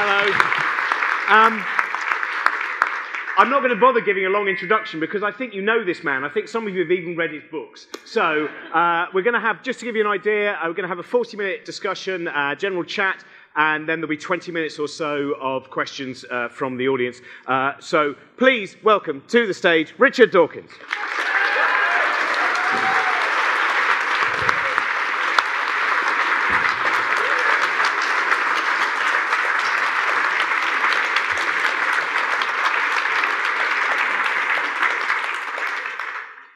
Hello. I'm not going to bother giving a long introduction because I think you know this man. I think some of you have even read his books. So we're going to have, just to give you an idea, we're going to have a 40-minute discussion, general chat, and then there'll be 20 minutes or so of questions from the audience. So please welcome to the stage Richard Dawkins.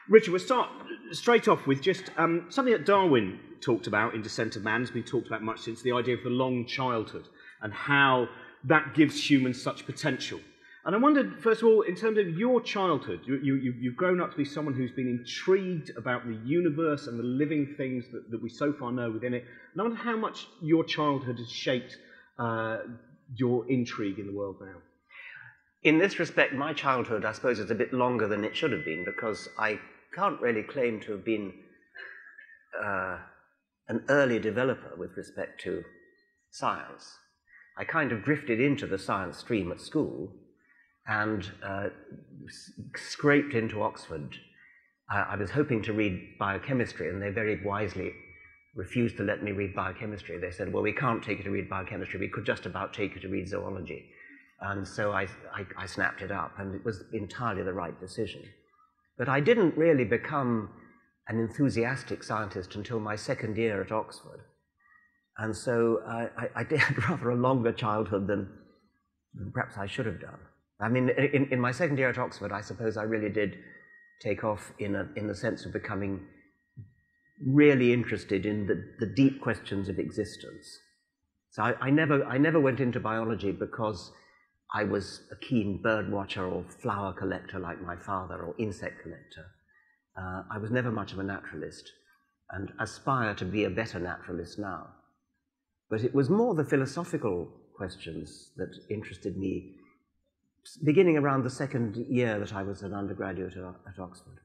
Richard, we'll start straight off with just something that Darwin talked about in Descent of Man. Has been talked about much since, the idea of the long childhood and how that gives humans such potential. And I wondered, first of all, in terms of your childhood, you've grown up to be someone who's been intrigued about the universe and the living things that we so far know within it. And I wonder how much your childhood has shaped your intrigue in the world now. In this respect, my childhood, I suppose, is a bit longer than it should have been, because I can't really claim to have been an early developer with respect to science. I kind of drifted into the science stream at school and scraped into Oxford. I was hoping to read biochemistry, and they very wisely refused to let me read biochemistry. They said, well, we can't take you to read biochemistry, we could just about take you to read zoology. And so I snapped it up, and it was entirely the right decision. But I didn't really become an enthusiastic scientist until my second year at Oxford. And so I had rather a longer childhood than perhaps I should have done. I mean, in my second year at Oxford, I suppose I really did take off in the sense of becoming really interested in the deep questions of existence. So I never went into biology because I was a keen bird watcher or flower collector like my father, or insect collector. I was never much of a naturalist, and aspire to be a better naturalist now. But it was more the philosophical questions that interested me, beginning around the second year that I was an undergraduate at Oxford.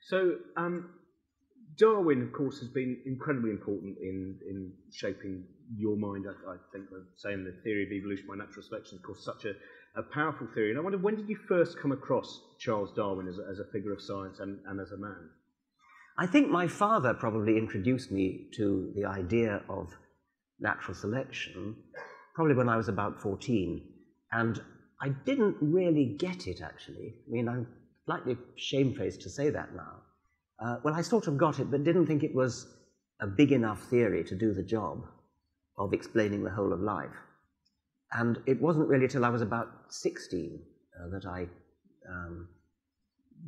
So Darwin, of course, has been incredibly important in shaping your mind. I think saying the theory of evolution by natural selection is, of course, such a powerful theory. And I wonder, when did you first come across Charles Darwin as a figure of science and as a man? I think my father probably introduced me to the idea of natural selection probably when I was about 14. And I didn't really get it, actually. I mean, I'm slightly shamefaced to say that now. Well, I sort of got it, but didn't think it was a big enough theory to do the job of explaining the whole of life. And it wasn't really till I was about 16 that I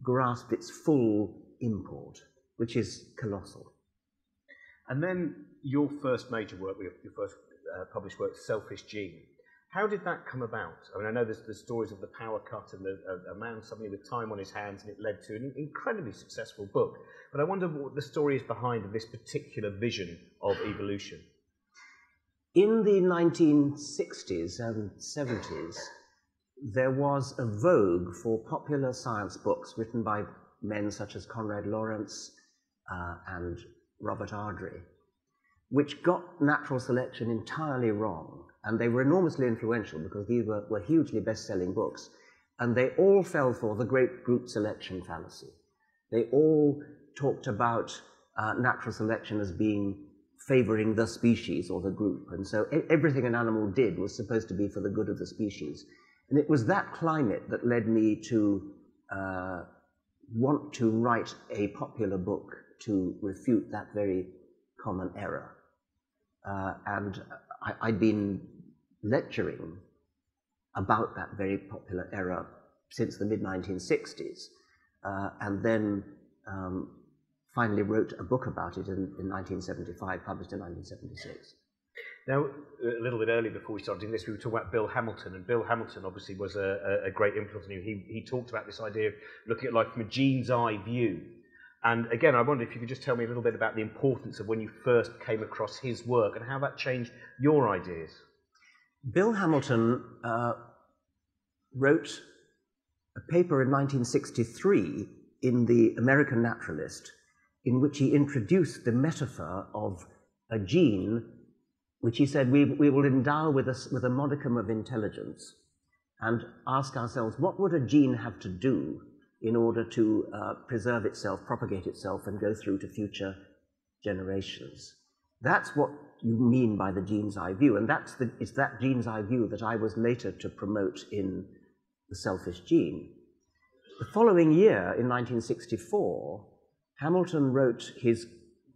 grasped its full import, which is colossal. And then your first major work, your first published work, Selfish Gene. How did that come about? I mean, I know there's the stories of the power cut and a man suddenly with time on his hands, and it led to an incredibly successful book. But I wonder what the story is behind this particular vision of evolution. In the 1960s and 70s, there was a vogue for popular science books written by men such as Conrad Lawrence and Robert Ardrey, which got natural selection entirely wrong. And they were enormously influential because these were hugely best-selling books. And they all fell for the great group selection fallacy. They all talked about natural selection as being favoring the species or the group. And so everything an animal did was supposed to be for the good of the species. And it was that climate that led me to want to write a popular book to refute that very common error. And I'd been lecturing about that very popular error since the mid-1960s, and then finally wrote a book about it in 1975, published in 1976. Now, a little bit earlier before we started doing this, we were talking about Bill Hamilton, and Bill Hamilton obviously was a great influence on you. He talked about this idea of looking at life from a gene's eye view. And again, I wonder if you could just tell me a little bit about the importance of when you first came across his work and how that changed your ideas. Bill Hamilton wrote a paper in 1963 in the American Naturalist in which he introduced the metaphor of a gene which he said we will endow with a modicum of intelligence and ask ourselves, what would a gene have to do in order to preserve itself, propagate itself, and go through to future generations? That's what you mean by the gene's eye view, and it's that gene's eye view that I was later to promote in The Selfish Gene. The following year, in 1964, Hamilton wrote his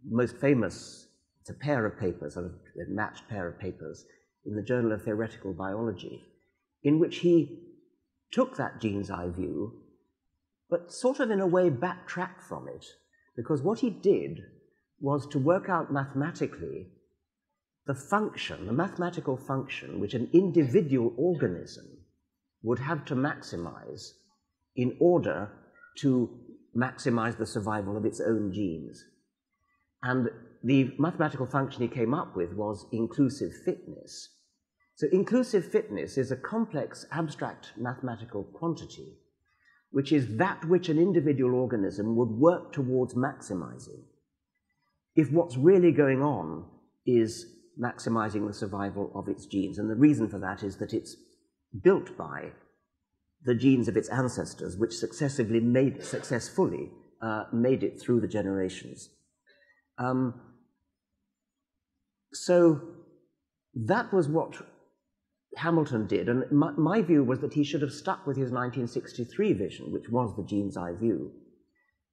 most famous, it's a pair of papers, a matched pair of papers, in the Journal of Theoretical Biology, in which he took that gene's eye view, but sort of in a way backtracked from it, because what he did was to work out mathematically the function, the mathematical function, which an individual organism would have to maximize in order to maximize the survival of its own genes. And the mathematical function he came up with was inclusive fitness. So inclusive fitness is a complex, abstract mathematical quantity, which is that which an individual organism would work towards maximizing if what's really going on is maximizing the survival of its genes. And the reason for that is that it's built by the genes of its ancestors, which successfully made it through the generations. So that was what Hamilton did, and my view was that he should have stuck with his 1963 vision, which was the gene's eye view,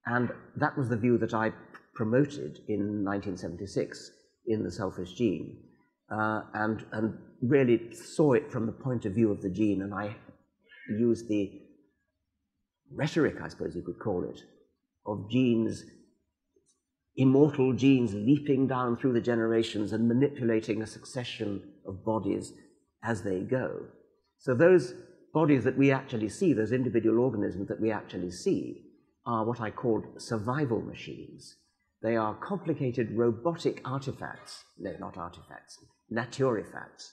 and that was the view that I promoted in 1976 in The Selfish Gene, and really saw it from the point of view of the gene, and I used the rhetoric, I suppose you could call it, of genes, immortal genes leaping down through the generations and manipulating a succession of bodies as they go. So those bodies that we actually see, those individual organisms that we actually see, are what I called survival machines. They are complicated robotic artifacts, no, not artifacts, naturifacts,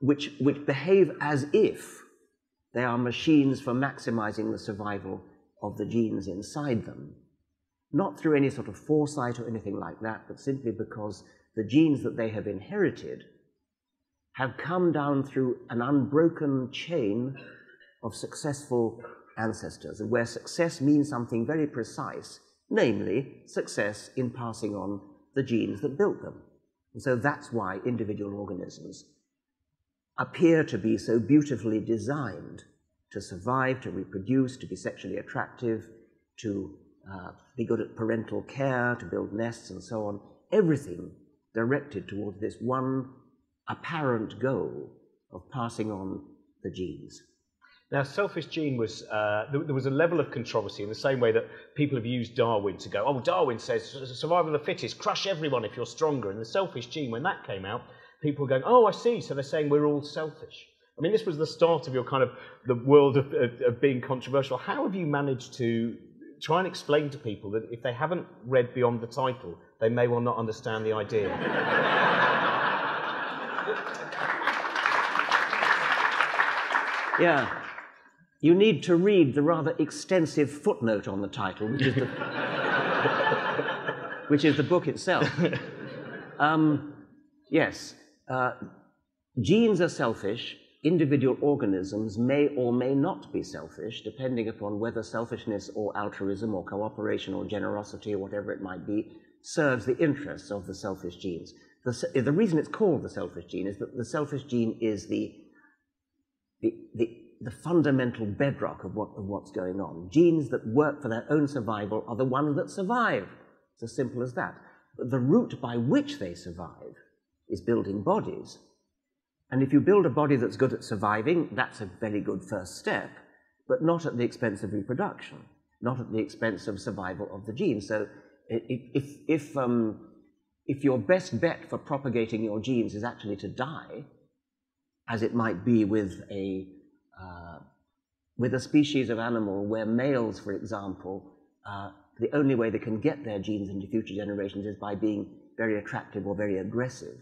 which behave as if they are machines for maximizing the survival of the genes inside them. Not through any sort of foresight or anything like that, but simply because the genes that they have inherited have come down through an unbroken chain of successful ancestors, and where success means something very precise, namely success in passing on the genes that built them. And so that's why individual organisms appear to be so beautifully designed to survive, to reproduce, to be sexually attractive, to be good at parental care, to build nests and so on. Everything directed towards this one apparent goal of passing on the genes. Now, Selfish Gene was, there was a level of controversy in the same way that people have used Darwin to go, oh, Darwin says survival of the fittest, crush everyone if you're stronger. And the Selfish Gene, when that came out, people were going, oh, I see, so they're saying we're all selfish. I mean, this was the start of your kind of, the world of being controversial. How have you managed to try and explain to people that if they haven't read beyond the title, they may well not understand the idea? Yeah. You need to read the rather extensive footnote on the title, which is the book itself. Yes. Genes are selfish. Individual organisms may or may not be selfish, depending upon whether selfishness or altruism or cooperation or generosity or whatever it might be serves the interests of the selfish genes. The reason it's called the selfish gene is that the selfish gene is the fundamental bedrock of what's going on. Genes that work for their own survival are the ones that survive. It's as simple as that. But the route by which they survive is building bodies. And if you build a body that's good at surviving, that's a very good first step, but not at the expense of reproduction, not at the expense of survival of the genes. So if your best bet for propagating your genes is actually to die, as it might be with a species of animal where males, for example, the only way they can get their genes into future generations is by being very attractive or very aggressive,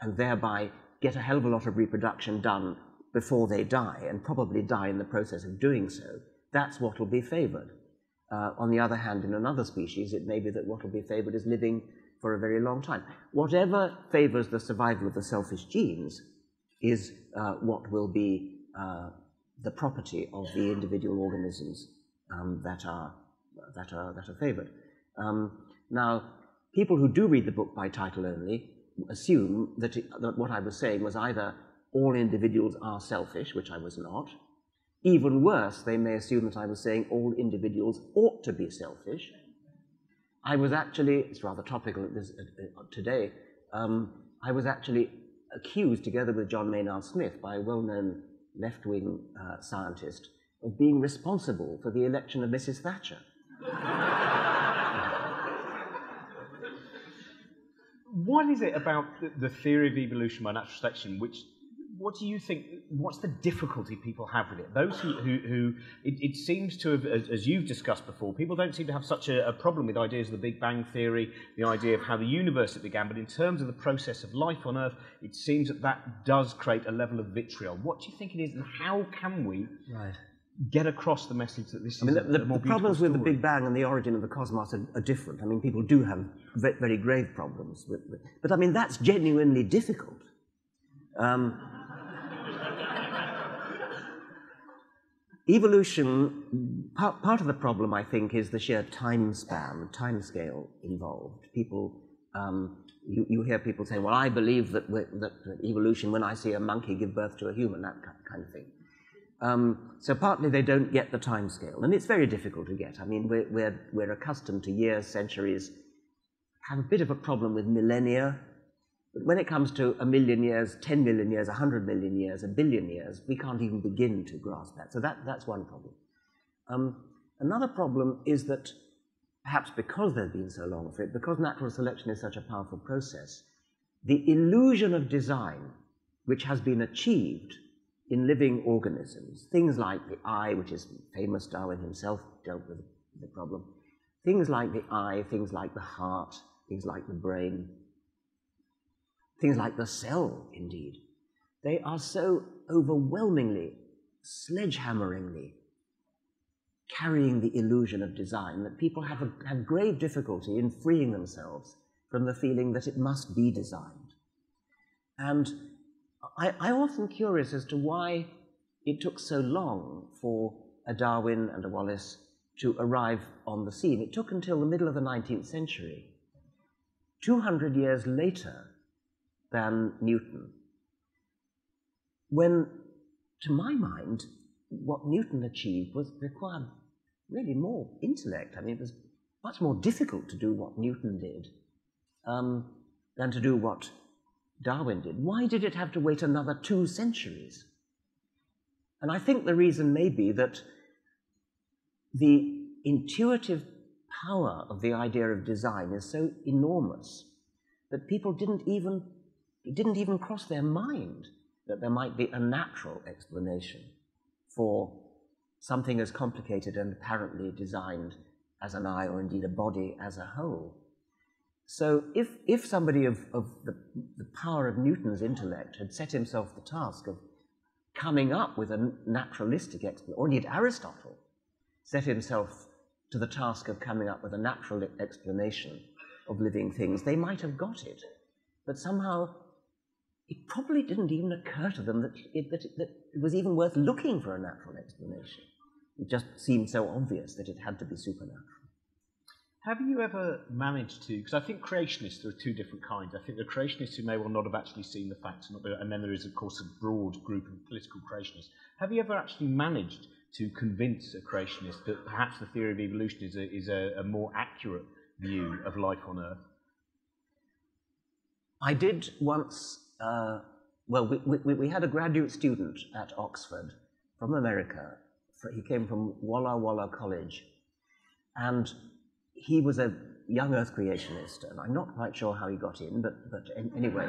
and thereby get a hell of a lot of reproduction done before they die, and probably die in the process of doing so. That's what will be favored. On the other hand, in another species, it may be that what will be favored is living for a very long time. Whatever favors the survival of the selfish genes is what will be the property of the individual organisms that are favored. Now, people who do read the book by title only assume that what I was saying was either all individuals are selfish, which I was not. Even worse, they may assume that I was saying all individuals ought to be selfish. I was actually, it's rather topical today, I was actually accused, together with John Maynard Smith, by a well-known left-wing scientist, of being responsible for the election of Mrs. Thatcher. What is it about the theory of evolution by natural selection what do you think, what's the difficulty people have with it? Those who it seems to have, as you've discussed before, people don't seem to have such a problem with ideas of the Big Bang Theory, the idea of how the universe began, but in terms of the process of life on Earth, it seems that does create a level of vitriol. What do you think it is, and how can we get across the message that this is the problems with the Big Bang and the origin of the cosmos are different. I mean, people do have very grave problems with but I mean, that's genuinely difficult. Evolution, part of the problem, I think, is the sheer time scale involved. People, you hear people say, well, I believe that evolution, when I see a monkey give birth to a human, that kind of thing. So partly they don't get the time scale, and it's very difficult to get. I mean, we're accustomed to years, centuries, have a bit of a problem with millennia. But when it comes to 1 million years, 10 million years, 100 million years, 1 billion years, we can't even begin to grasp that. So that's one problem. Another problem is that perhaps because there's been so long for it, because natural selection is such a powerful process, the illusion of design, which has been achieved in living organisms, things like the eye, which is famous, Darwin himself dealt with the problem, things like the eye, things like the heart, things like the brain, things like the cell, indeed, they are so overwhelmingly, sledgehammeringly carrying the illusion of design that people have grave difficulty in freeing themselves from the feeling that it must be designed. And I'm often curious as to why it took so long for a Darwin and a Wallace to arrive on the scene. It took until the middle of the 19th century, 200 years later than Newton, when, to my mind, what Newton achieved required really more intellect. I mean, it was much more difficult to do what Newton did than to do what Darwin did. Why did it have to wait another 2 centuries? And I think the reason may be that the intuitive power of the idea of design is so enormous that people it didn't even cross their mind that there might be a natural explanation for something as complicated and apparently designed as an eye, or indeed a body as a whole. So if somebody of the power of Newton's intellect had set himself the task of coming up with a naturalistic explanation, or indeed Aristotle set himself to the task of coming up with a natural explanation of living things, they might have got it. But somehow it probably didn't even occur to them that it was even worth looking for a natural explanation. It just seemed so obvious that it had to be supernatural. Have you ever managed to, because I think creationists, there are 2 different kinds. I think there are creationists who may well not have actually seen the facts, and then there is, of course, a broad group of political creationists. Have you ever actually managed to convince a creationist that perhaps the theory of evolution is a more accurate view of life on Earth? I did once. We had a graduate student at Oxford from America. He came from Walla Walla College, and he was a young Earth creationist, and I'm not quite sure how he got in, but anyway,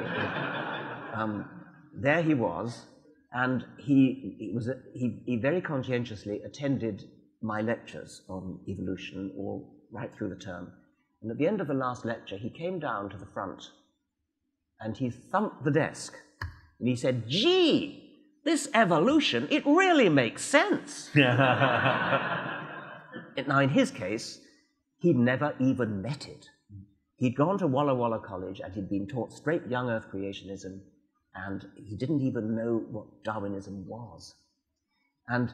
there he was, and he very conscientiously attended my lectures on evolution all right through the term. And at the end of the last lecture, he came down to the front and he thumped the desk and he said, "Gee, this evolution, it really makes sense." Now, in his case, he'd never even met it. He'd gone to Walla Walla College and he'd been taught straight young Earth creationism, and he didn't even know what Darwinism was. And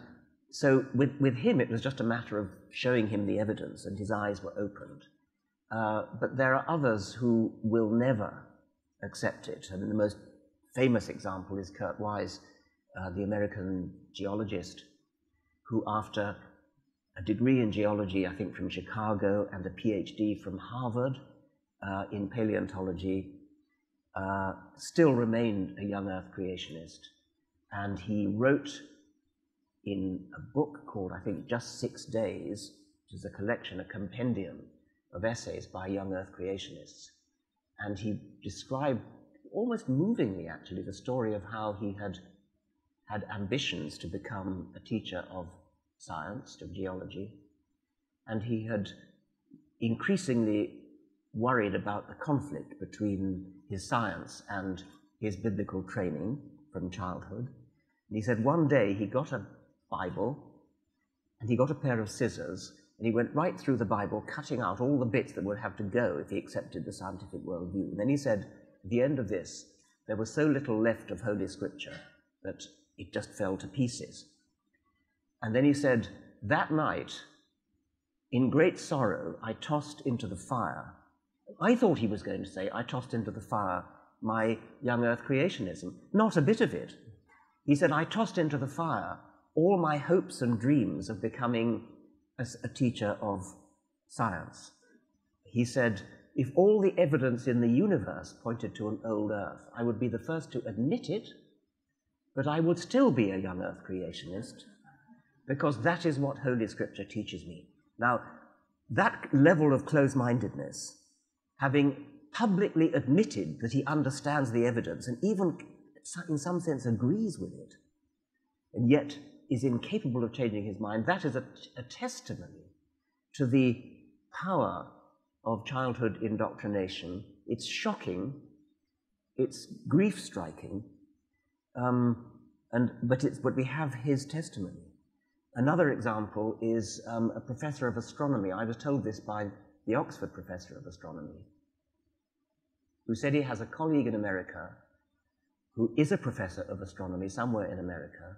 so with him, it was just a matter of showing him the evidence, and his eyes were opened. But there are others who will never accept it. I mean, the most famous example is Kurt Wise, the American geologist, who after a degree in geology, I think from Chicago, and a PhD from Harvard in paleontology, still remained a young Earth creationist. And he wrote in a book called, I think, Just 6 Days, which is a collection, a compendium of essays by young Earth creationists. And he described, almost movingly actually, the story of how he had ambitions to become a teacher of science, of geology, and he had increasingly worried about the conflict between his science and his biblical training from childhood. And he said one day he got a Bible and he got a pair of scissors and he went right through the Bible, cutting out all the bits that would have to go if he accepted the scientific worldview. And then he said, at the end of this, there was so little left of Holy Scripture that it just fell to pieces. And then he said, that night, in great sorrow, I tossed into the fire. I thought he was going to say, I tossed into the fire my young Earth creationism. Not a bit of it. He said, I tossed into the fire all my hopes and dreams of becoming a teacher of science. He said, if all the evidence in the universe pointed to an old Earth, I would be the first to admit it, but I would still be a young Earth creationist, because that is what Holy Scripture teaches me. Now, that level of close-mindedness, having publicly admitted that he understands the evidence and even in some sense agrees with it, and yet is incapable of changing his mind, that is a testimony to the power of childhood indoctrination. It's shocking, it's grief-striking, but we have his testimony. Another example is a professor of astronomy. I was told this by the Oxford professor of astronomy, who said he has a colleague in America who is a professor of astronomy somewhere in America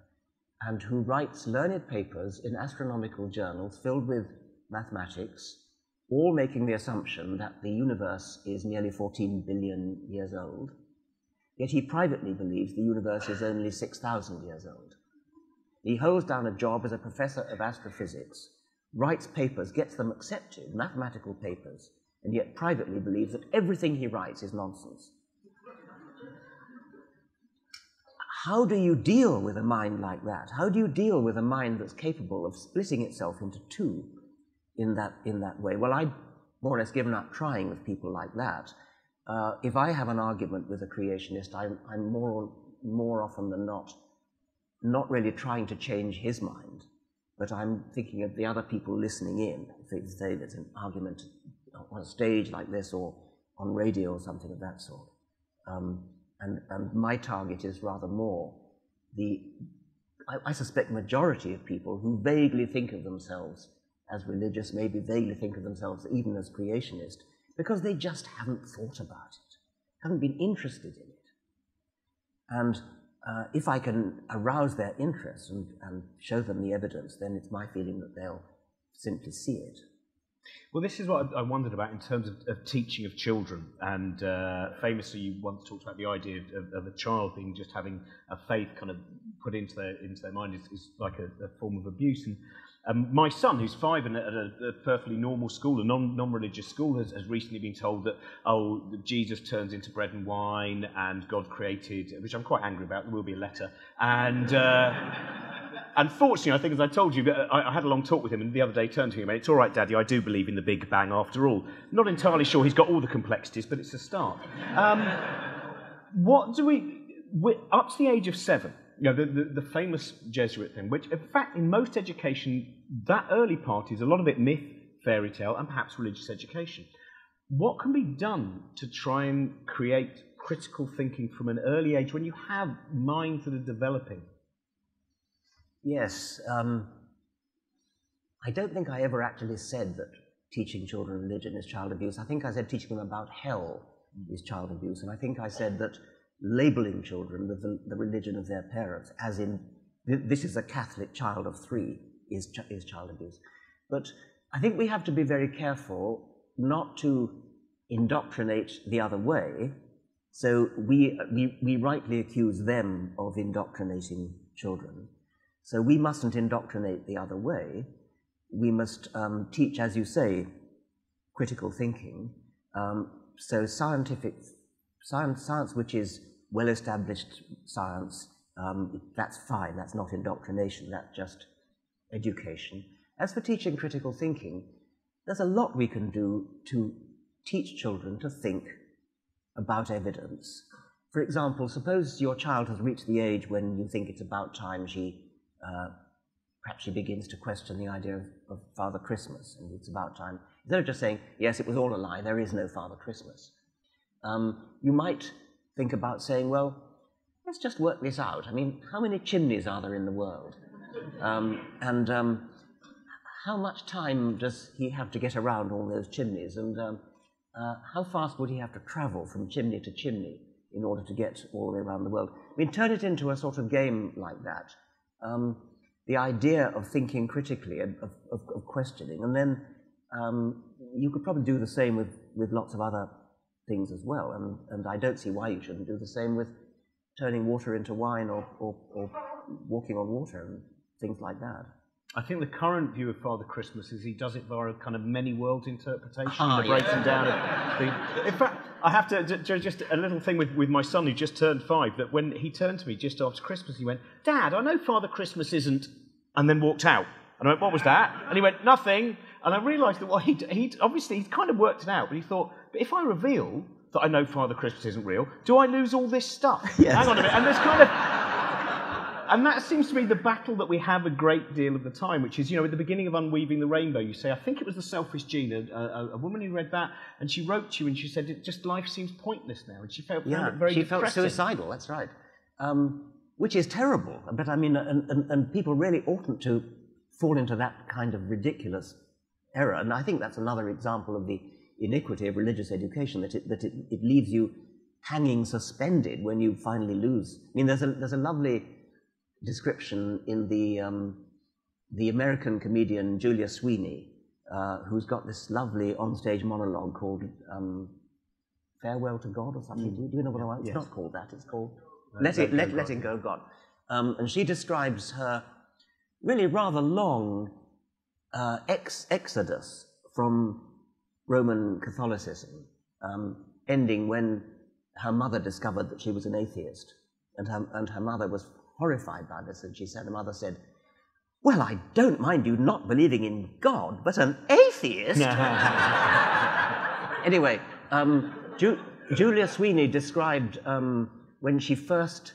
and who writes learned papers in astronomical journals filled with mathematics, all making the assumption that the universe is nearly 14 billion years old, yet he privately believes the universe is only 6,000 years old. He holds down a job as a professor of astrophysics, writes papers, gets them accepted, mathematical papers, and yet privately believes that everything he writes is nonsense. How do you deal with a mind like that? How do you deal with a mind that's capable of splitting itself into two in that way? Well, I've more or less given up trying with people like that. If I have an argument with a creationist, I'm more often than not really trying to change his mind, but I'm thinking of the other people listening in. If they say there's an argument on a stage like this or on radio or something of that sort. And my target is rather more I suspect majority of people who vaguely think of themselves as religious, maybe vaguely think of themselves even as creationist, because they just haven't thought about it, haven't been interested in it. And if I can arouse their interest and show them the evidence, then it's my feeling that they'll simply see it. Well, this is what I wondered about in terms of teaching of children. And famously, you once talked about the idea of a child being just having a faith kind of put into their mind is like a form of abuse. And my son, who's 5 and at a perfectly normal school, a non-religious school, has recently been told that, Jesus turns into bread and wine and God created, which I'm quite angry about. There will be a letter. And unfortunately, I think, as I told you, I had a long talk with him, and the other day turned to him and went, "It's all right, Daddy, I do believe in the Big Bang after all." Not entirely sure he's got all the complexities, but it's a start. What do up to the age of 7, the famous Jesuit thing, which, in fact, in most education, that early part is a lot of it myth, fairy tale, and perhaps religious education. What can be done to try and create critical thinking from an early age when you have minds that are developing? Yes. I don't think I ever actually said that teaching children religion is child abuse. I think I said teaching them about hell is child abuse, and I think I said that labeling children with the religion of their parents, as in, this is a Catholic child of 3, is child abuse. But I think we have to be very careful not to indoctrinate the other way. So we rightly accuse them of indoctrinating children. So we mustn't indoctrinate the other way. We must teach, as you say, critical thinking. So science which is well-established science, that's fine. That's not indoctrination. That's just education. As for teaching critical thinking, there's a lot we can do to teach children to think about evidence. For example, suppose your child has reached the age when you think it's about time perhaps she begins to question the idea of Father Christmas, and it's about time. Instead of just saying, yes, it was all a lie, there is no Father Christmas. You might think about saying, well, let's just work this out. I mean, how many chimneys are there in the world? How much time does he have to get around all those chimneys? And how fast would he have to travel from chimney to chimney in order to get all the way around the world? I mean, turn it into a sort of game like that. The idea of thinking critically, of questioning, and then you could probably do the same with lots of other things as well, and I don't see why you shouldn't do the same with turning water into wine or walking on water and things like that. I think the current view of Father Christmas is he does it via a kind of many worlds interpretation, the breaking down of the... In fact, I have to, just a little thing with my son who just turned 5, that when he turned to me just after Christmas, he went, Dad, I know Father Christmas isn't, and then walked out. And I went, what was that? And he went, nothing. And I realised that what he obviously he'd kind of worked it out, but he thought, but if I reveal that I know Father Christmas isn't real, do I lose all this stuff? Yes. Hang on a minute. And there's kind of... And that seems to be the battle that we have a great deal of the time, which is, at the beginning of Unweaving the Rainbow, you say, I think it was The Selfish Gene, a woman who read that, and she wrote to you and she said, life seems pointless now, and she found it very depressing. Felt suicidal, that's right. Which is terrible, but I mean, and people really oughtn't to fall into that kind of ridiculous error, and I think that's another example of the iniquity of religious education, that it leaves you hanging suspended when you finally lose. I mean, there's a lovely description in the American comedian Julia Sweeney, who's got this lovely onstage monologue called Farewell to God or something. Do you know what I want? It's not called that. It's called Letting Go of God. And she describes her really rather long exodus from Roman Catholicism, ending when her mother discovered that she was an atheist, and her mother was horrified by this, and her mother said, well, I don't mind you not believing in God, but an atheist? Anyway, Julia Sweeney described when she first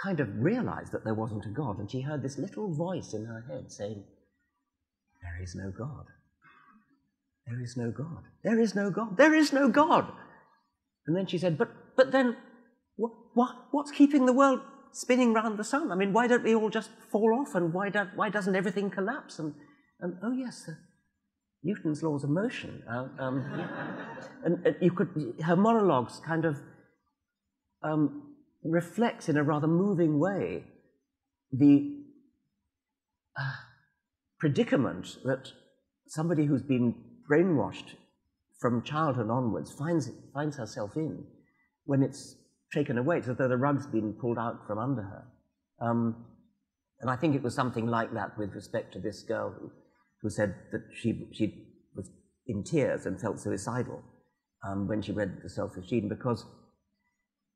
kind of realized that there wasn't a God, and she heard this little voice in her head saying, there is no God. There is no God. There is no God. There is no God. And then she said, but then what's keeping the world spinning round the sun? I mean, why don't we all just fall off, and why doesn't everything collapse? And oh yes, Newton's laws of motion. And her monologues kind of reflects in a rather moving way the predicament that somebody who's been brainwashed from childhood onwards finds herself in when it's taken away. It's as though the rug's been pulled out from under her. And I think it was something like that with respect to this girl who said that she was in tears and felt suicidal when she read The Selfish Gene, because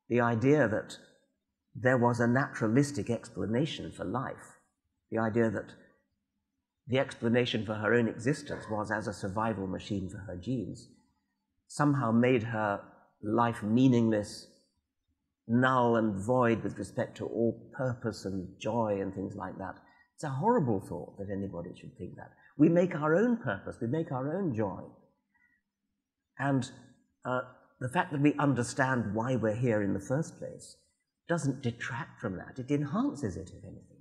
the idea that there was a naturalistic explanation for life, the idea that the explanation for her own existence was as a survival machine for her genes, somehow made her life meaningless, null and void with respect to all purpose and joy and things like that. It's a horrible thought that anybody should think that. We make our own purpose, we make our own joy. And the fact that we understand why we're here in the first place doesn't detract from that, it enhances it, if anything.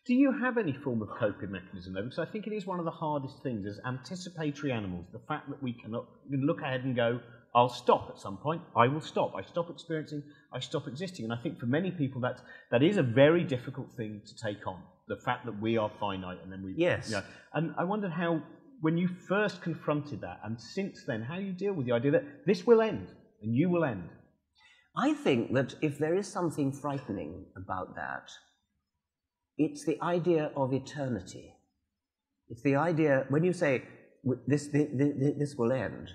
Do you have any form of coping mechanism, though? Because I think it is one of the hardest things as anticipatory animals, the fact that we can look ahead and go, I'll stop at some point, I will stop, I stop experiencing, I stop existing. And I think for many people that is a very difficult thing to take on, the fact that we are finite and then we... Yes. You know, and I wondered how, when you first confronted that, and since then, how you deal with the idea that this will end, and you will end. I think that if there is something frightening about that, it's the idea of eternity. It's the idea, when you say, this will end,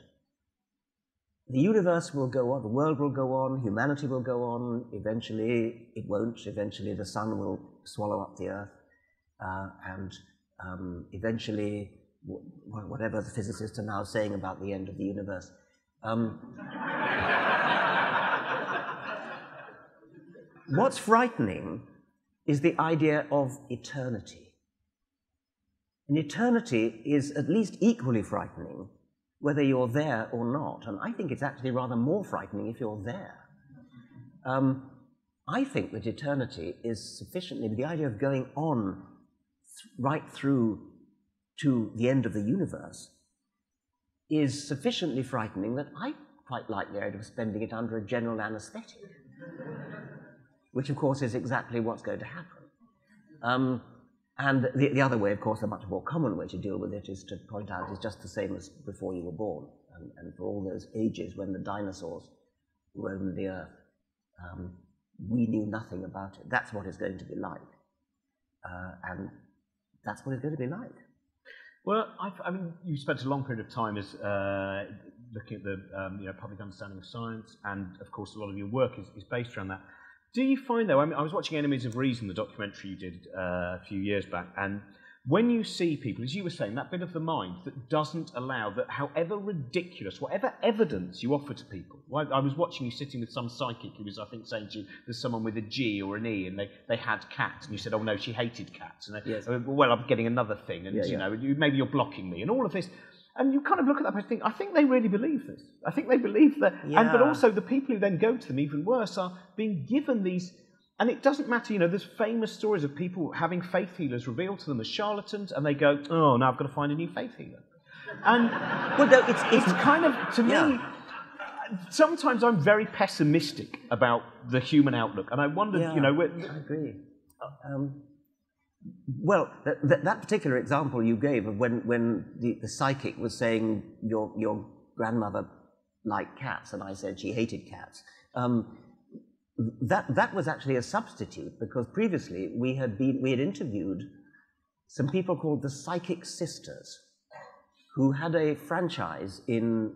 the universe will go on, the world will go on, humanity will go on, eventually it won't, eventually the sun will swallow up the earth, and eventually, whatever the physicists are now saying about the end of the universe. What's frightening is the idea of eternity. And eternity is at least equally frightening whether you're there or not. And I think it's actually rather more frightening if you're there. I think that eternity is sufficiently, the idea of going on right through to the end of the universe is sufficiently frightening that I quite like the idea of spending it under a general anaesthetic, which of course is exactly what's going to happen. And the other way, of course, a much more common way to deal with it is to point out it's just the same as before you were born. And for all those ages when the dinosaurs roamed the earth, we knew nothing about it. That's what it's going to be like. And that's what it's going to be like. Well, I mean, you spent a long period of time as looking at the public understanding of science, and of course, a lot of your work is based around that. Do you find, though, I mean, I was watching Enemies of Reason, the documentary you did a few years back, and when you see people, as you were saying, that bit of the mind that doesn't allow that, however ridiculous, whatever evidence you offer to people. I was watching you sitting with some psychic who was, I think, saying to you, there's someone with a G or an E, and they had cats, and you said, oh no, she hated cats. And they, yes. well, I'm getting another thing, and you know, maybe you're blocking me, and all of this. And you kind of look at that and think, I think they really believe this. I think they believe that. Yeah. But also the people who then go to them, even worse, are being given these. And it doesn't matter, you know, there's famous stories of people having faith healers revealed to them as charlatans, and they go, oh, now I've got to find a new faith healer. And well, no, it's kind of, to me, sometimes I'm very pessimistic about the human outlook. And I wonder, you know... I agree. Well, that particular example you gave of when the psychic was saying your grandmother liked cats, and I said she hated cats, that was actually a substitute, because previously we had interviewed some people called the Psychic Sisters, who had a franchise in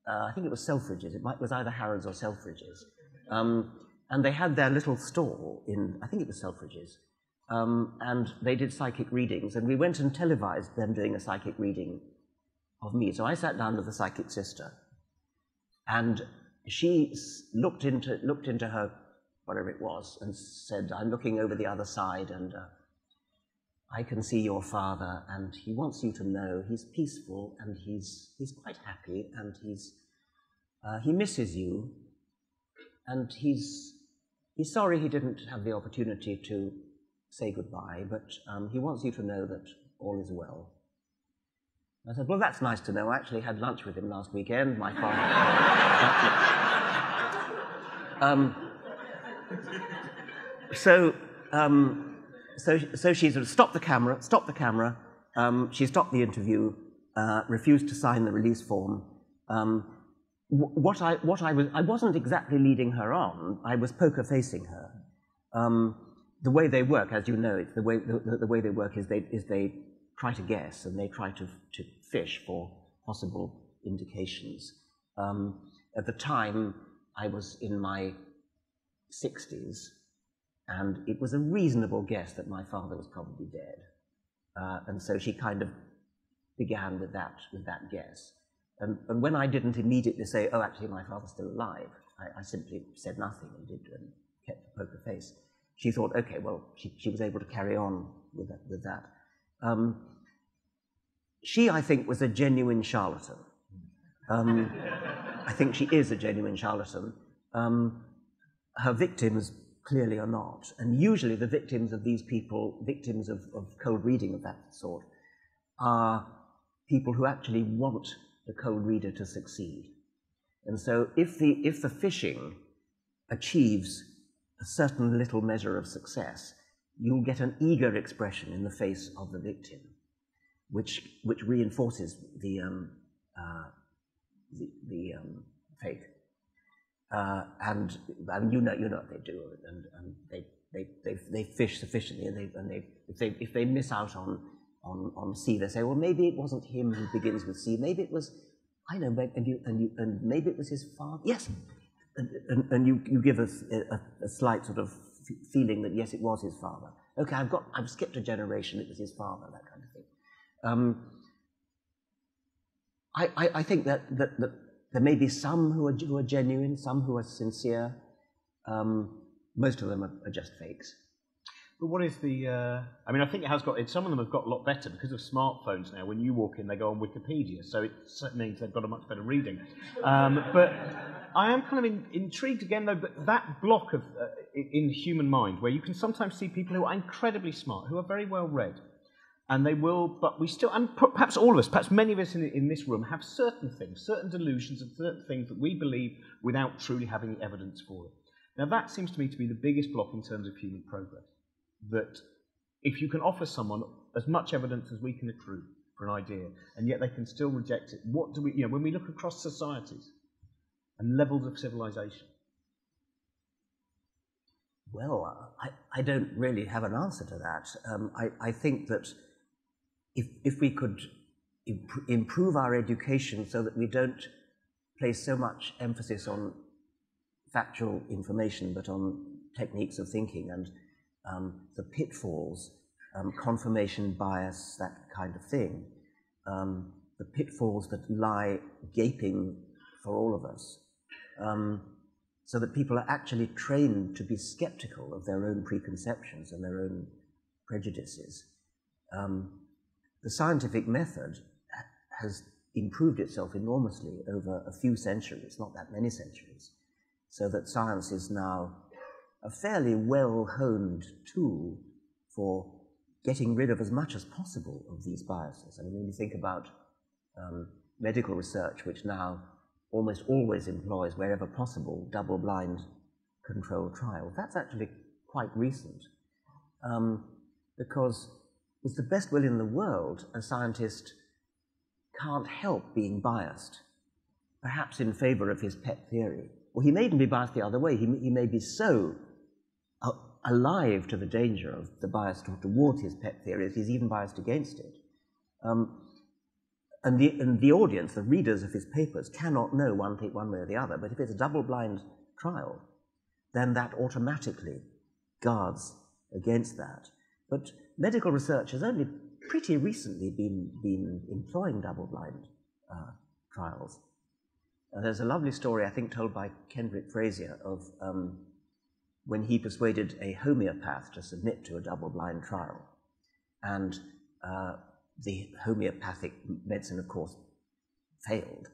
I think it was Selfridges. It was either Harrods or Selfridges, and they had their little stall in, I think it was Selfridges. And they did psychic readings, and we went and televised them doing a psychic reading of me. So I sat down with the psychic sister, and she looked into her, whatever it was, and said, I'm looking over the other side, and I can see your father, and he wants you to know he's peaceful, and he's quite happy, and he misses you, and he's sorry he didn't have the opportunity to say goodbye, but he wants you to know that all is well. I said, well, that's nice to know. I actually had lunch with him last weekend, my father. So she sort of stopped the camera, she stopped the interview, refused to sign the release form. I wasn't exactly leading her on, I was poker facing her. The way they work, as you know, it's the way they work is they try to guess, and they try to fish for possible indications. At the time, I was in my 60s, and it was a reasonable guess that my father was probably dead. And so she kind of began with that guess. And when I didn't immediately say, oh, actually, my father's still alive, I simply said nothing and kept a poker face. She thought, okay, well, she was able to carry on with that. She, I think, was a genuine charlatan. I think she is a genuine charlatan. Her victims clearly are not. And usually the victims of these people, victims of cold reading of that sort, are people who actually want the cold reader to succeed. And so if the phishing achieves a certain little measure of success, you'll get an eager expression in the face of the victim, which reinforces the fake. And you know what they do, and they fish sufficiently, and if they miss out on C, they say, well, maybe it wasn't him who begins with C, maybe it was, I know, and maybe it was his father. Yes, and you give us a slight sort of feeling that yes, it was his father. Okay, I've skipped a generation. It was his father, that kind of thing. I think that there may be some who are genuine, some who are sincere. Most of them are just fakes. But what is the... I mean, I think it has got... Some of them have got a lot better because of smartphones now. When you walk in, they go on Wikipedia, so it means they've got a much better reading. But I am kind of intrigued again, though, but that block of in the human mind, where you can sometimes see people who are incredibly smart, who are very well read, and they will, but we still, and perhaps all of us, perhaps many of us in this room, have certain things, certain delusions and certain things that we believe without truly having evidence for it. Now, that seems to me to be the biggest block in terms of human progress. That if you can offer someone as much evidence as we can accrue for an idea, and yet they can still reject it, what do we, when we look across societies and levels of civilization? Well, I don't really have an answer to that. I think that if we could improve our education so that we don't place so much emphasis on factual information, but on techniques of thinking and the pitfalls, confirmation bias, that kind of thing, the pitfalls that lie gaping for all of us, so that people are actually trained to be skeptical of their own preconceptions and their own prejudices. The scientific method has improved itself enormously over a few centuries, not that many centuries, so that science is now a fairly well-honed tool for getting rid of as much as possible of these biases. I mean, when you think about medical research, which now almost always employs, wherever possible, double-blind controlled trials, that's actually quite recent. Because with the best will in the world, a scientist can't help being biased, perhaps in favor of his pet theory. Or he may even be biased the other way. He may be so alive to the danger of the bias towards his pet theories, he's even biased against it. And the audience, the readers of his papers, cannot know one way or the other. But if it's a double-blind trial, then that automatically guards against that. But medical research has only pretty recently been employing double-blind trials. There's a lovely story, I think, told by Kendrick Frazier of when he persuaded a homeopath to submit to a double-blind trial. And the homeopathic medicine, of course, failed.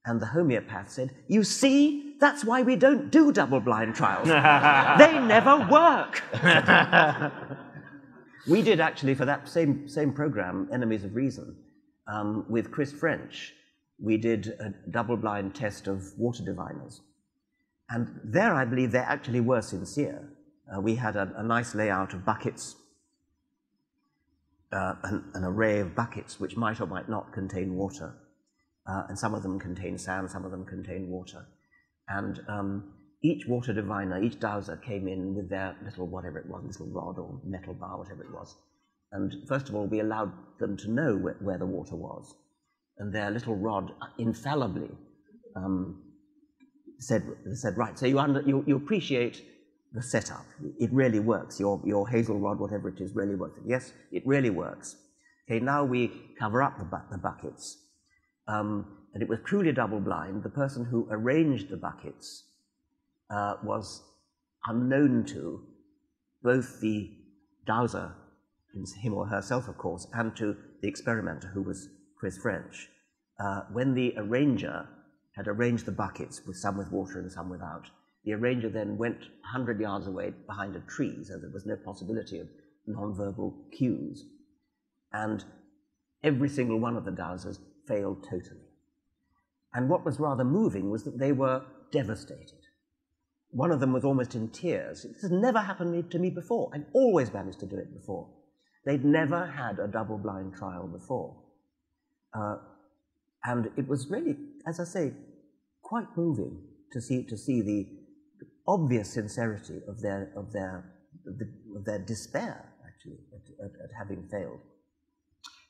And the homeopath said, "You see, that's why we don't do double-blind trials. They never work." We did actually, for that same program, Enemies of Reason, with Chris French, we did a double-blind test of water diviners. And there, I believe, they actually were sincere. We had a nice layout of buckets, an array of buckets which might or might not contain water. And some of them contain sand, some of them contain water. And each water diviner, each dowser came in with their little whatever it was, little rod or metal bar, whatever it was. And first of all, we allowed them to know where the water was. And their little rod infallibly said, right, so you appreciate the setup. It really works. Your hazel rod, whatever it is, really works. Yes, it really works. Okay, now we cover up the buckets. And it was truly double-blind. The person who arranged the buckets was unknown to both the dowser, him or herself, of course, and to the experimenter, who was Chris French. When the arranger had arranged the buckets, with some with water and some without, The arranger then went 100 yards away behind a tree, so there was no possibility of non-verbal cues. And every single one of the dowsers failed totally. And what was rather moving was that they were devastated. One of them was almost in tears. This has never happened to me before. I've always managed to do it before. They'd never had a double-blind trial before. And it was really, as I say, quite moving to see the obvious sincerity of their despair, actually, at having failed.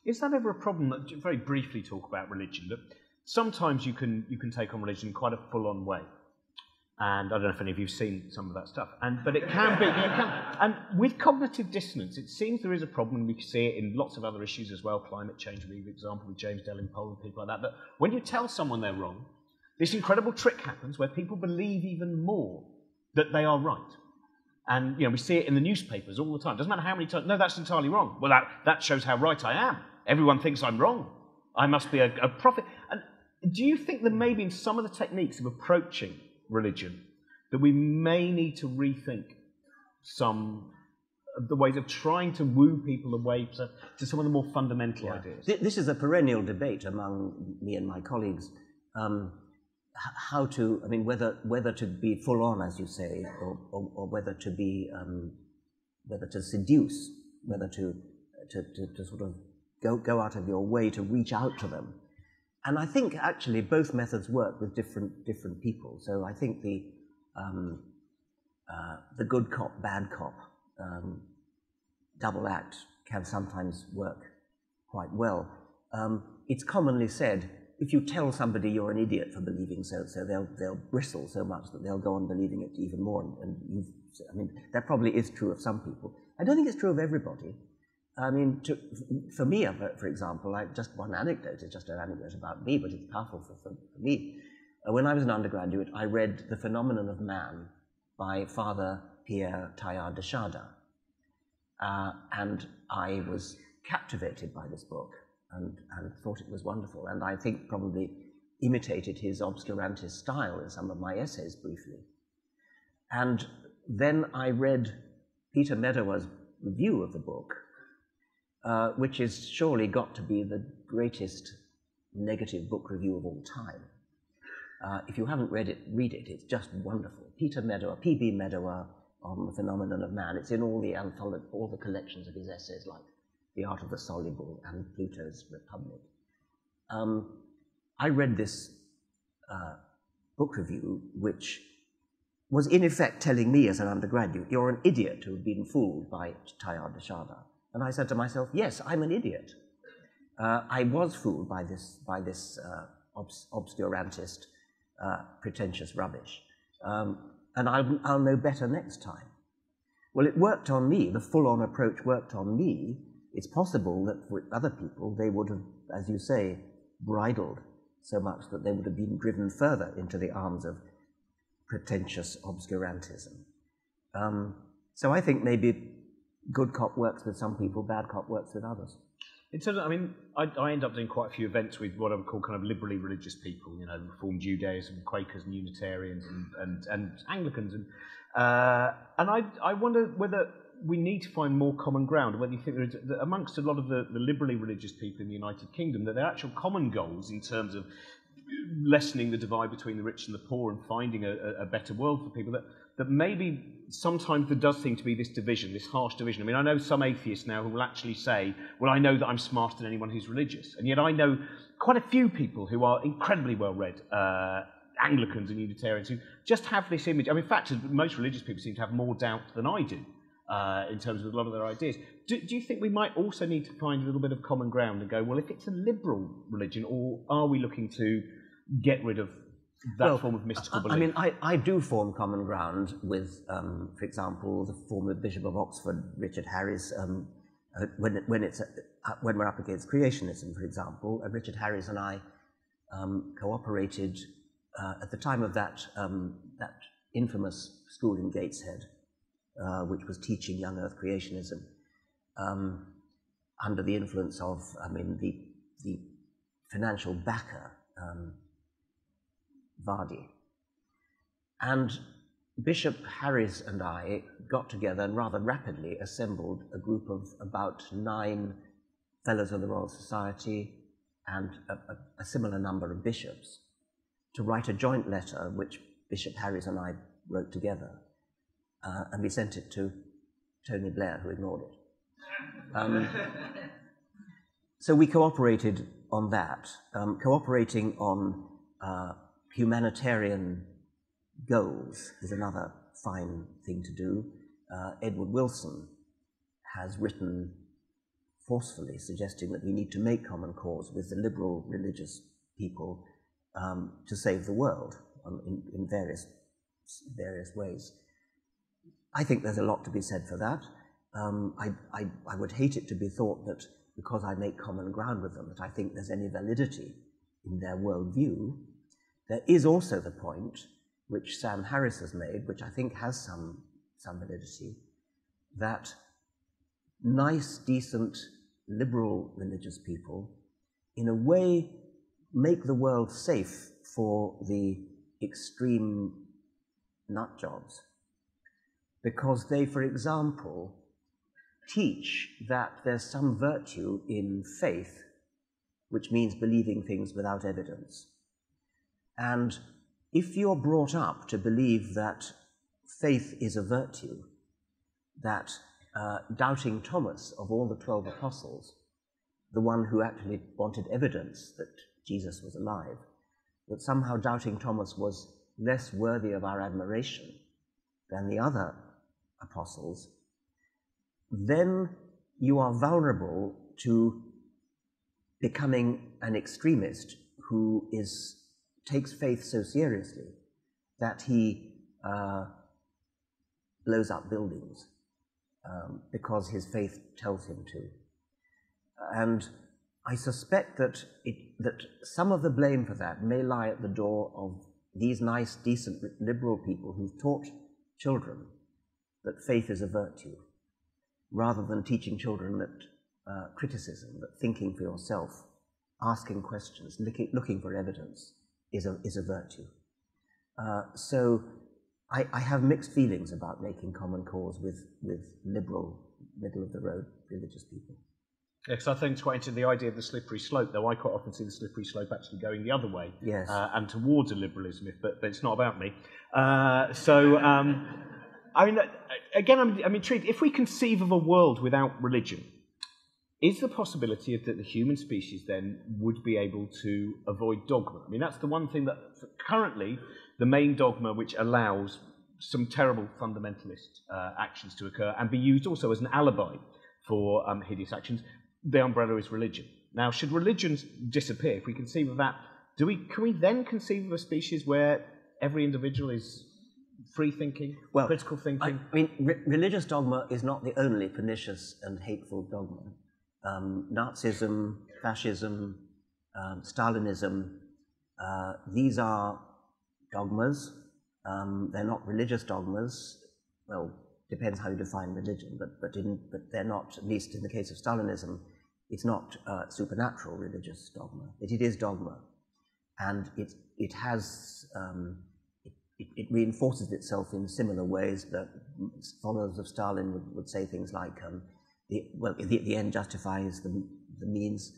Is that ever a problem that, very briefly talk about religion, that sometimes you can take on religion in quite a full-on way? And I don't know if any of you have seen some of that stuff. But it can be, and with cognitive dissonance, it seems there is a problem, and we see it in lots of other issues as well, climate change being an example with James Delingpole and people like that, that when you tell someone they're wrong, this incredible trick happens where people believe even more that they are right. And we see it in the newspapers all the time. Doesn't matter how many times, no, that's entirely wrong. Well, that shows how right I am. Everyone thinks I'm wrong. I must be a prophet. And do you think that maybe in some of the techniques of approaching religion that we may need to rethink some of the ways of trying to woo people away to some of the more fundamental ideas? This is a perennial debate among me and my colleagues. How to, whether to be full on, as you say, or whether to be, whether to seduce, whether to sort of go out of your way to reach out to them. And I think actually both methods work with different people. So I think the good cop, bad cop double act can sometimes work quite well. It's commonly said, if you tell somebody you're an idiot for believing so they'll bristle so much that they'll go on believing it even more. And that probably is true of some people. I don't think it's true of everybody. For me, for example, just one anecdote, it's just an anecdote about me, but it's powerful for me. When I was an undergraduate, I read The Phenomenon of Man by Father Pierre Teilhard de Chardin. And I was captivated by this book and thought it was wonderful, and I think probably imitated his obscurantist style in some of my essays briefly. And then I read Peter Medawar's review of the book, which is surely got to be the greatest negative book review of all time. If you haven't read it, read it. It's just wonderful. Peter Medawar, P.B. Medawar, on The Phenomenon of Man. It's in all the collections of his essays, like The Art of the Soluble and Pluto's Republic. I read this book review, which was in effect telling me as an undergraduate, you're an idiot to have been fooled by Teilhard de Chardin. And I said to myself, yes, I'm an idiot. I was fooled by this obscurantist, pretentious rubbish. And I'll know better next time. Well, it worked on me. The full-on approach worked on me. It's possible that for other people, they would have, as you say, bridled so much that they would have been driven further into the arms of pretentious obscurantism. So I think maybe good cop works with some people, bad cop works with others. In terms of, I end up doing quite a few events with what I would call kind of liberally religious people, Reformed Judaism, Quakers and Unitarians and Anglicans. And I wonder whether we need to find more common ground, whether you think there is, amongst a lot of the liberally religious people in the United Kingdom, that there are actual common goals in terms of lessening the divide between the rich and the poor and finding a better world for people, that maybe sometimes there does seem to be this division, this harsh division. I know some atheists now who will actually say, well, I know that I'm smarter than anyone who's religious. And yet I know quite a few people who are incredibly well-read, Anglicans and Unitarians, who just have this image. In fact, most religious people seem to have more doubt than I do in terms of a lot of their ideas. Do you think we might also need to find a little bit of common ground and go, well, if it's a liberal religion, or are we looking to get rid of that form of mystical belief? I do form common ground with, for example, the former Bishop of Oxford, Richard Harris, when we're up against creationism, for example. Richard Harris and I cooperated at the time of that infamous school in Gateshead, which was teaching young Earth creationism, under the influence of, the financial backer, Vardy. And Bishop Harris and I got together and rather rapidly assembled a group of about 9 Fellows of the Royal Society and a similar number of bishops to write a joint letter which Bishop Harris and I wrote together, and we sent it to Tony Blair, who ignored it. So we cooperated on that, cooperating on humanitarian goals is another fine thing to do. Edward Wilson has written forcefully suggesting that we need to make common cause with the liberal religious people to save the world in various ways. I think there's a lot to be said for that. I would hate it to be thought that because I make common ground with them that I think there's any validity in their worldview. There is also the point which Sam Harris has made, which I think has some validity, that nice, decent, liberal religious people, in a way, make the world safe for the extreme nut jobs, because they, for example, teach that there's some virtue in faith, which means believing things without evidence. And if you're brought up to believe that faith is a virtue, that doubting Thomas, of all the 12 apostles, the one who actually wanted evidence that Jesus was alive, that somehow doubting Thomas was less worthy of our admiration than the other apostles, then you are vulnerable to becoming an extremist who takes faith so seriously that he blows up buildings because his faith tells him to. And I suspect that some of the blame for that may lie at the door of these nice, decent, liberal people who've taught children that faith is a virtue, rather than teaching children that criticism, that thinking for yourself, asking questions, looking for evidence is a virtue. So I have mixed feelings about making common cause with liberal, middle-of-the-road religious people. Yeah, because I think it's quite interesting, the idea of the slippery slope, though I quite often see the slippery slope actually going the other way, yes, and towards a liberalism, but it's not about me. I mean, again, I'm intrigued. If we conceive of a world without religion, is the possibility that the human species then would be able to avoid dogma? I mean, that's the one thing that currently the main dogma which allows some terrible fundamentalist actions to occur and be used also as an alibi for hideous actions. The umbrella is religion. Now, should religions disappear, if we conceive of that, can we then conceive of a species where every individual is free thinking, critical thinking? I mean, religious dogma is not the only pernicious and hateful dogma. Nazism, fascism, Stalinism, these are dogmas. They're not religious dogmas. Well, depends how you define religion, but they're not, at least in the case of Stalinism, it's not supernatural religious dogma. It is dogma, and it reinforces itself in similar ways that followers of Stalin would say things like, the end justifies the means,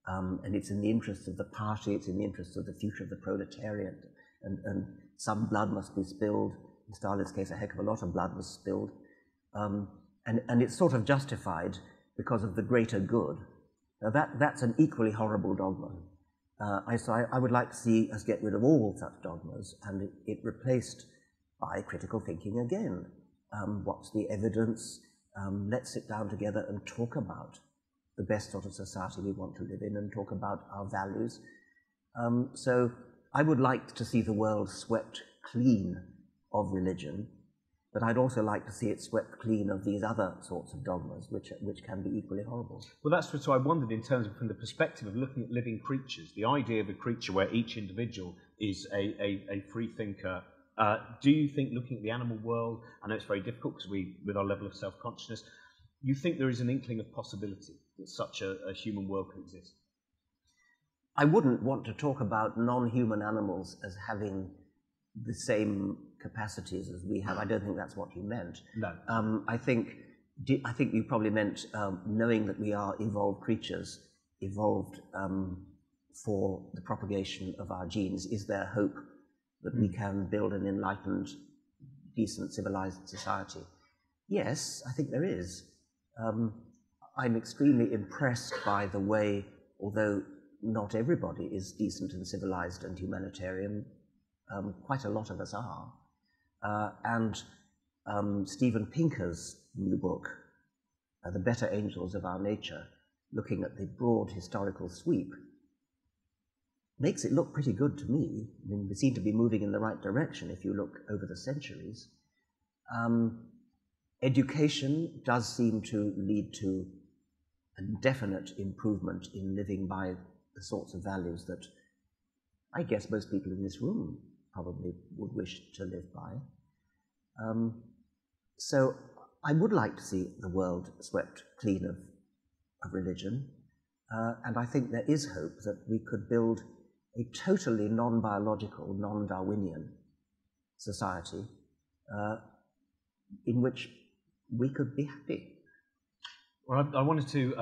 and it's in the interests of the party, it's in the interests of the future of the proletariat, and some blood must be spilled. In Stalin's case, a heck of a lot of blood was spilled. And it's sort of justified because of the greater good. Now that's an equally horrible dogma. I would like to see us get rid of all such dogmas and it replaced by critical thinking again. What's the evidence? Let's sit down together and talk about the best sort of society we want to live in and talk about our values. So I would like to see the world swept clean of religion, but I'd also like to see it swept clean of these other sorts of dogmas, which can be equally horrible. Well, that's what I wondered in terms of, from the perspective of looking at living creatures, the idea of a creature where each individual is a free thinker. Do you think, looking at the animal world, I know it's very difficult because with our level of self-consciousness, you think there is an inkling of possibility that such a human world could exist? I wouldn't want to talk about non-human animals as having the same capacities as we have. I don't think that's what you meant. No. I think you probably meant knowing that we are evolved creatures, evolved for the propagation of our genes. Is there hope that we can build an enlightened, decent, civilized society? Yes, I think there is. I'm extremely impressed by the way, although not everybody is decent and civilized and humanitarian, quite a lot of us are. And Steven Pinker's new book, The Better Angels of Our Nature, looking at the broad historical sweep, makes it look pretty good to me. I mean, we seem to be moving in the right direction if you look over the centuries. Education does seem to lead to a definite improvement in living by the sorts of values that I guess most people in this room probably would wish to live by. So I would like to see the world swept clean of religion, and I think there is hope that we could build a totally non-biological, non-Darwinian society in which we could be happy. Well, I wanted to,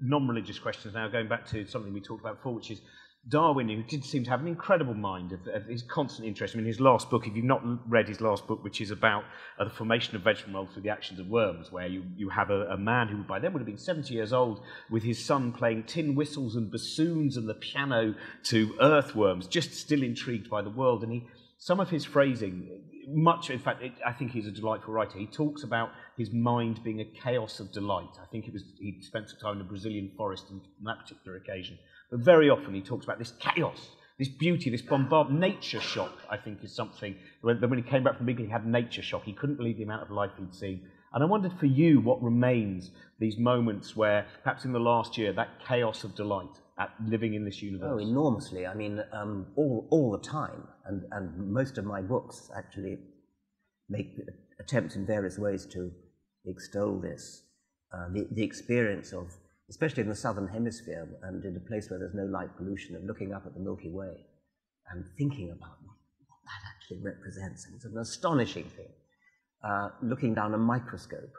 non-religious questions now, going back to something we talked about before, which is Darwin, who did seem to have an incredible mind of his constant interest. I mean, his last book, if you've not read his last book, which is about the formation of vegetable mould through the actions of worms, where you have a man who by then would have been 70 years old with his son playing tin whistles and bassoons and the piano to earthworms, just still intrigued by the world. And some of his phrasing, in fact, I think he's a delightful writer. He talks about his mind being a chaos of delight. I think he spent some time in a Brazilian forest on that particular occasion. But very often he talks about this chaos, this beauty, this nature shock, I think, is something. When he came back from England, he had nature shock. He couldn't believe the amount of life he'd seen. And I wondered for you what remains, these moments where, perhaps in the last year, that chaos of delight at living in this universe. Oh, enormously. I mean, all the time. And most of my books actually make attempts in various ways to extol this. The experience of, especially in the southern hemisphere and in a place where there's no light pollution, of looking up at the Milky Way and thinking about what that actually represents. And it's an astonishing thing. Looking down a microscope,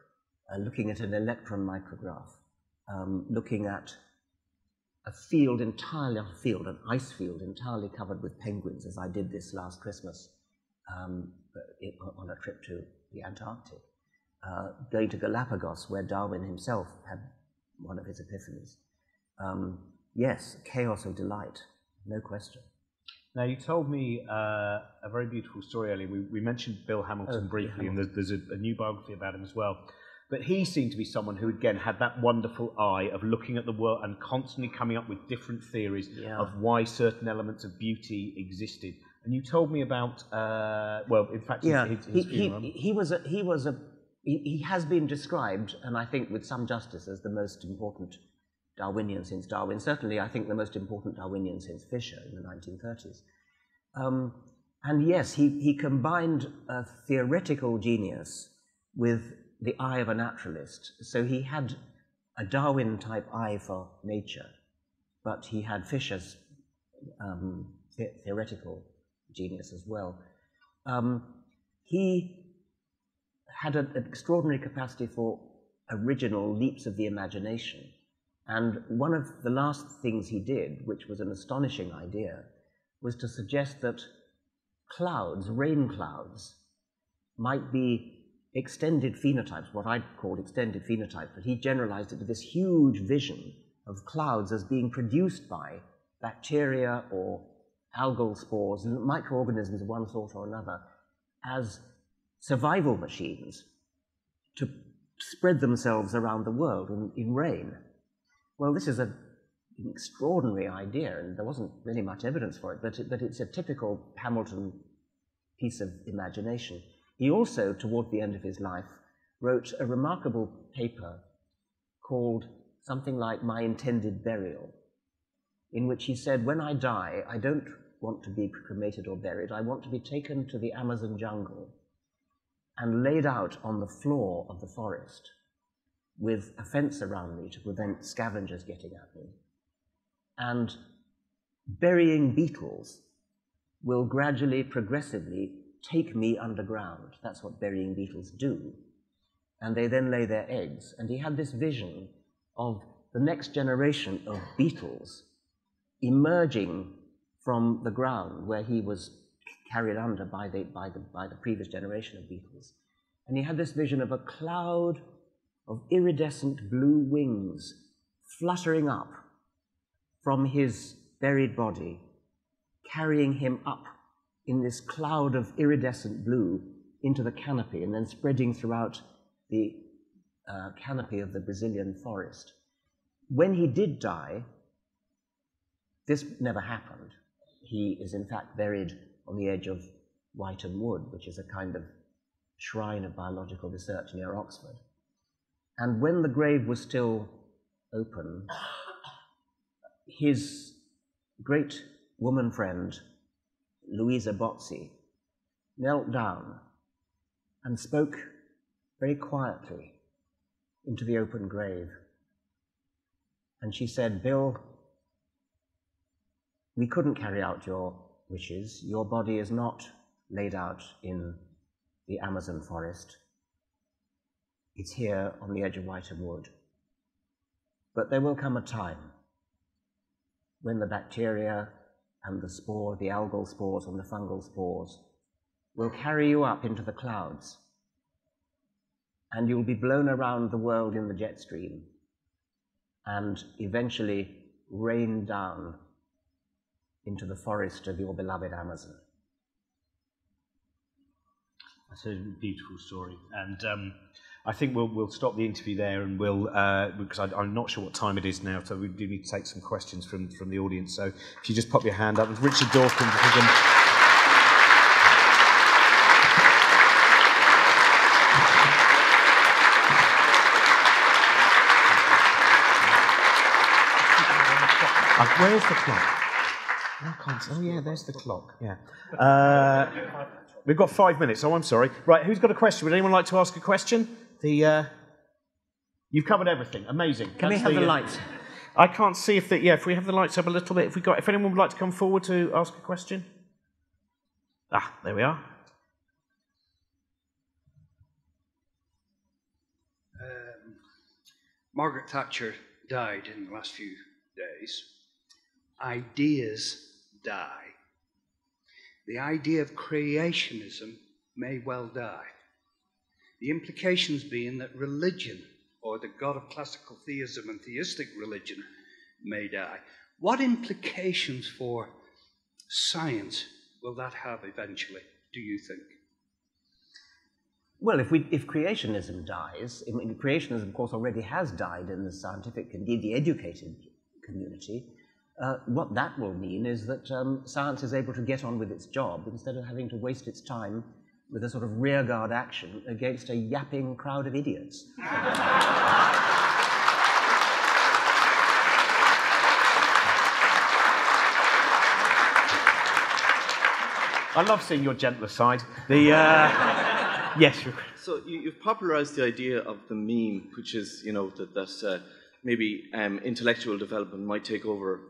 looking at an electron micrograph, looking at an ice field entirely covered with penguins, as I did this last Christmas on a trip to the Antarctic. Going to Galapagos, where Darwin himself had one of his epiphanies. Yes, chaos of delight, no question. Now, you told me a very beautiful story earlier. We mentioned Bill Hamilton briefly, and there's a new biography about him as well. But he seemed to be someone who, again, had that wonderful eye of looking at the world and constantly coming up with different theories of why certain elements of beauty existed. And you told me about, in fact, his funeral. He has been described, and I think with some justice, as the most important Darwinian since Darwin. Certainly, I think the most important Darwinian since Fisher in the 1930s. And yes, he combined a theoretical genius with the eye of a naturalist. So he had a Darwin-type eye for nature, but he had Fisher's theoretical genius as well. He had an extraordinary capacity for original leaps of the imagination. And one of the last things he did, which was an astonishing idea, was to suggest that clouds, rain clouds, might be extended phenotypes, what I'd called extended phenotypes, but he generalized it to this huge vision of clouds as being produced by bacteria or algal spores and microorganisms of one sort or another as survival machines to spread themselves around the world in rain. Well, this is an extraordinary idea, and there wasn't really much evidence for it, but it's a typical Hamilton piece of imagination. He also, toward the end of his life, wrote a remarkable paper called something like My Intended Burial, in which he said, when I die, I don't want to be cremated or buried. I want to be taken to the Amazon jungle and laid out on the floor of the forest with a fence around me to prevent scavengers getting at me. And burying beetles will gradually, progressively take me underground. That's what burying beetles do. And they then lay their eggs. And he had this vision of the next generation of beetles emerging from the ground where he was carried under by the previous generation of beetles. And he had this vision of a cloud of iridescent blue wings fluttering up from his buried body, carrying him up in this cloud of iridescent blue into the canopy and then spreading throughout the canopy of the Brazilian forest. When he did die, this never happened. He is in fact buried on the edge of Whigham Wood, which is a kind of shrine of biological research near Oxford. And when the grave was still open, his great woman friend, Louisa Bozzi, knelt down and spoke very quietly into the open grave. And she said, "Bill, we couldn't carry out your wishes. Your body is not laid out in the Amazon forest. It's here on the edge of Whigham Wood. But there will come a time when the bacteria and the spore, the algal spores and the fungal spores, will carry you up into the clouds, and you'll be blown around the world in the jet stream and eventually rain down into the forest of your beloved Amazon." That's a beautiful story, and I think we'll stop the interview there, and we'll because I'm not sure what time it is now, so we do need to take some questions from the audience. So if you just pop your hand up, Richard Dawkins. Where's the clock? Oh yeah, there's the clock. Yeah. We've got 5 minutes. Oh, I'm sorry. Right, who's got a question? Would anyone like to ask a question? You've covered everything. Amazing. Can we have the lights? I can't see if if we have the lights up a little bit. If anyone would like to come forward to ask a question. There we are. Margaret Thatcher died in the last few days. Ideas die. The idea of creationism may well die. The implications being that religion, or the God of classical theism and theistic religion, may die. What implications for science will that have eventually, do you think? Well, if creationism dies, I mean, creationism, of course, already has died in the scientific, indeed the educated community. What that will mean is that science is able to get on with its job instead of having to waste its time with a sort of rearguard action against a yapping crowd of idiots. I love seeing your gentler side. Yes. So you've popularised the idea of the meme, which is, that maybe intellectual development might take over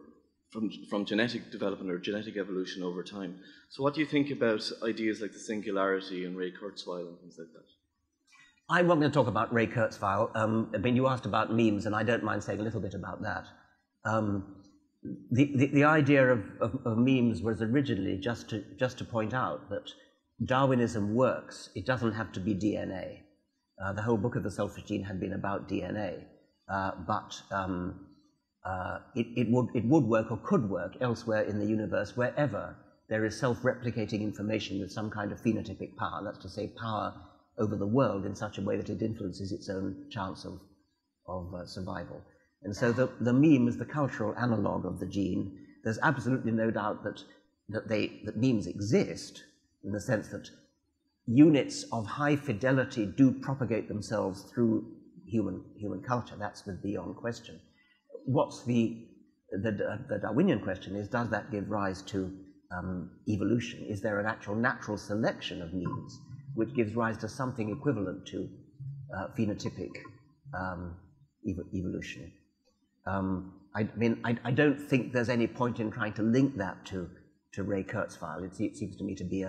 from genetic development or genetic evolution over time. So what do you think about ideas like the singularity and Ray Kurzweil and things like that? I'm not going to talk about Ray Kurzweil. I mean, you asked about memes, and I don't mind saying a little bit about that. The idea of memes was originally just to point out that Darwinism works. It doesn't have to be DNA. The whole book of the Selfish Gene had been about DNA, but it would work or could work elsewhere in the universe, wherever there is self-replicating information with some kind of phenotypic power. That's to say, power over the world in such a way that it influences its own chance of survival. And so the meme is the cultural analogue of the gene. There's absolutely no doubt that memes exist, in the sense that units of high fidelity do propagate themselves through human culture. That's beyond question. What's the Darwinian question is, does that give rise to evolution? Is there an actual natural selection of memes which gives rise to something equivalent to phenotypic evolution? I don't think there's any point in trying to link that to Ray Kurzweil. It seems to me to be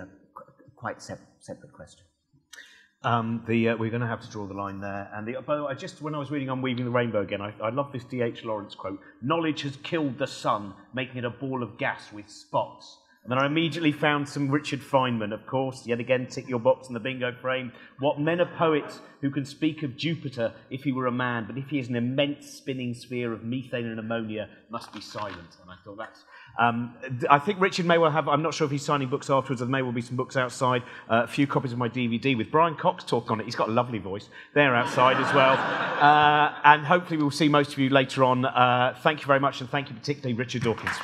quite separate question. We're going to have to draw the line there. And by the way, when I was reading Unweaving the Rainbow again, I love this D.H. Lawrence quote: "Knowledge has killed the sun, making it a ball of gas with spots." And then I immediately found some Richard Feynman, of course, yet again, tick your box in the bingo frame. "What men are poets who can speak of Jupiter if he were a man, but if he is an immense spinning sphere of methane and ammonia, must be silent." And I thought that's... I think Richard may well have, I'm not sure if he's signing books afterwards, there may well be some books outside, a few copies of my DVD with Brian Cox talk on it. He's got a lovely voice. They're outside as well. And hopefully we'll see most of you later on. Thank you very much, and thank you particularly Richard Dawkins.